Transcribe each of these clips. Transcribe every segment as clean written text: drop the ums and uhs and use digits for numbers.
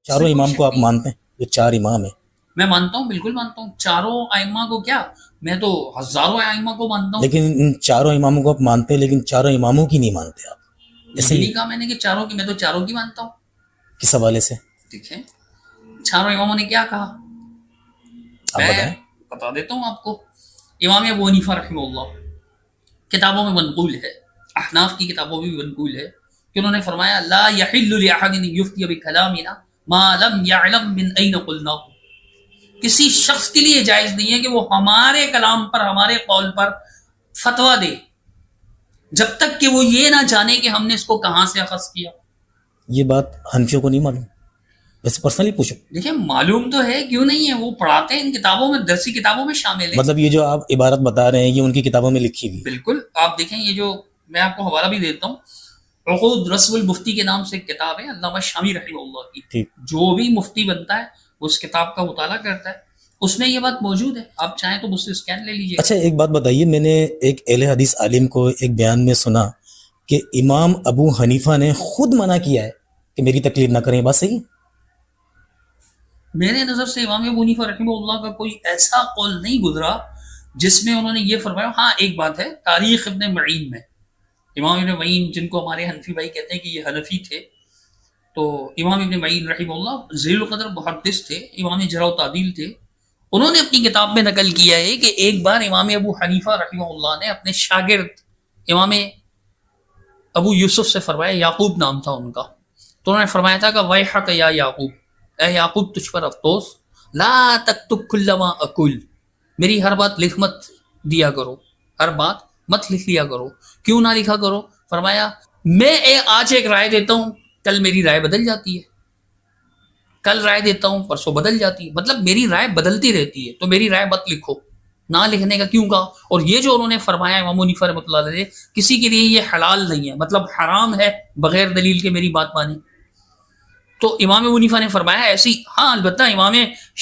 چاروں امام کو آپ مانتے ہیں؟ جو چار امام ہیں میں مانتا ہوں، بالکل مانتا ہوں چاروں ائمہ کو، کیا میں تو ہزاروں ائمہ کو مانتا ہوں. لیکن ان چاروں اماموں کو آپ مانتے ہیں، لیکن چاروں اماموں کی نہیں مانتے آپ. یہ نہیں کہا میں نے کہ چاروں کی، میں تو چاروں کی مانتا ہوں. کس حوالے سے؟ دیکھیں چاروں اماموں نے کیا کہا، آپ میں بتائیں. بتا دیتا ہوں آپ کو. امام ابو حنیفہ رحمہ اللہ کتابوں میں منقول ہے، احناف کی کتابوں میں بھی منقول ہے کہ انہوں نے فرمایا لا یحل لأحد ان یفتی بکلامنا ما لم يعلم من این قلنا. کسی شخص کے لیے جائز نہیں ہے کہ وہ ہمارے کلام پر، ہمارے قول پر فتویٰ دے جب تک کہ وہ یہ نہ جانے کہ ہم نے اس کو کہاں سے اخذ کیا. یہ بات حنفیوں کو نہیں معلوم؟ ویسے پرسنلی پوچھو. دیکھیں معلوم تو ہے، کیوں نہیں ہے، وہ پڑھاتے ہیں ان کتابوں میں، درسی کتابوں میں شامل ہے. مطلب یہ جو آپ عبارت بتا رہے ہیں یہ ان کی کتابوں میں لکھی ہوئی؟ بالکل. آپ دیکھیں یہ جو میں آپ کو حوالہ بھی دیتا ہوں، عقود رسم المفتی کے نام سے ایک کتاب ہے علامہ شامی رحمہ اللہ کی. ٹھیک. جو بھی مفتی بنتا ہے اس کتاب کا مطالعہ کرتا ہے، اس میں یہ بات موجود ہے، آپ چاہیں تو مجھ سے اسکین لے لیجیے. اچھا ایک بات بتائیے، میں نے ایک اہل حدیث عالم کو ایک بیان میں سنا کہ امام ابو حنیفہ نے خود منع کیا ہے کہ میری تقلید نہ کریں. بات صحیح؟ میرے نظر سے امام ابو حنیفہ رحمہ اللہ کا کوئی ایسا قول نہیں گزرا جس میں انہوں نے یہ فرمایا. ہاں ایک بات ہے، تاریخ ابن معین میں امام ابن معین، جن کو ہمارے حنفی بھائی کہتے ہیں کہ یہ حنفی تھے، تو امام ابن معین رحمہ اللہ ذیل القدر محدث تھے، امام جرح و تعدیل تھے. انہوں نے اپنی کتاب میں نقل کیا ہے کہ ایک بار امام ابو حنیفہ رحمہ اللہ نے اپنے شاگرد امام ابو یوسف سے فرمایا، یعقوب نام تھا ان کا، تو انہوں نے فرمایا تھا کہ ویحک یا یعقوب، اے یعقوب تجھ پر افسوس، لا تکتب کل ما اقول، میری ہر بات لکھ مت دیا کرو، ہر بات مت لکھ لیا کرو. کیوں نہ لکھا کرو؟ فرمایا میں آج ایک رائے دیتا ہوں، کل میری رائے بدل جاتی ہے، کل رائے دیتا ہوں پرسوں بدل جاتی ہے، مطلب میری رائے بدلتی رہتی ہے، تو میری رائے مت لکھو. نہ لکھنے کا کیوں کہا؟ اور یہ جو انہوں نے فرمایا امام حنیفہ رحمۃ اللہ علیہ، کسی کے لیے یہ حلال نہیں ہے، مطلب حرام ہے بغیر دلیل کے میری بات مانے. تو امام ابو حنیفہ نے فرمایا ایسی. ہاں البتہ امام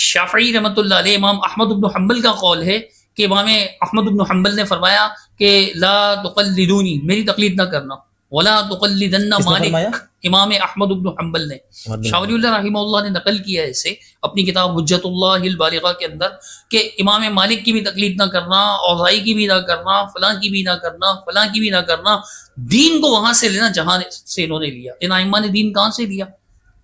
شافعی رحمۃ اللہ علیہ، امام احمد بن حنبل کا قول ہے کہ امام احمد بن حنبل نے فرمایا کہ لا تقلدونی، میری تقلید نہ کرنا، ولا تقلدن مالک. امام احمد بن حنبل نے، شاہ ولی اللہ رحمہ اللہ نے نقل کیا ہے اسے اپنی کتاب حجت اللہ البالغہ کے اندر کہ امام مالک کی بھی تقلید نہ کرنا، اوزاعی کی بھی نہ کرنا، فلاں کی بھی نہ کرنا، فلاں کی بھی نہ کرنا. دین کو وہاں سے لینا جہاں سے انہوں نے لیا. ان ائمہ نے دین کہاں سے لیا؟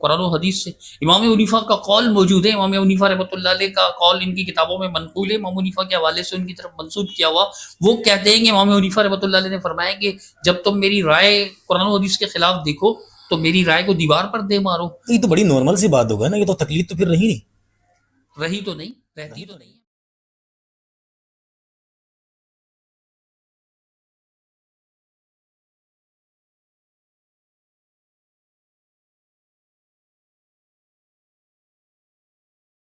قرآن و حدیث سے. امام حنیفہ کا قول موجود ہے، امام حنیفہ رحمۃ اللہ علیہ کا قول ان کی کتابوں میں منقول ہے، امام حنیفہ کے حوالے سے ان کی طرف منسوب کیا ہوا. وہ کہتے ہیں کہ امام حنیفہ رحمۃ اللہ علیہ نے فرمایا کہ جب تم میری رائے قرآن و حدیث کے خلاف دیکھو تو میری رائے کو دیوار پر دے مارو. یہ تو بڑی نارمل سی بات ہوگا نا، یہ تو تقلید تو پھر رہی نہیں. رہی تو نہیں، رہتی تو نہیں.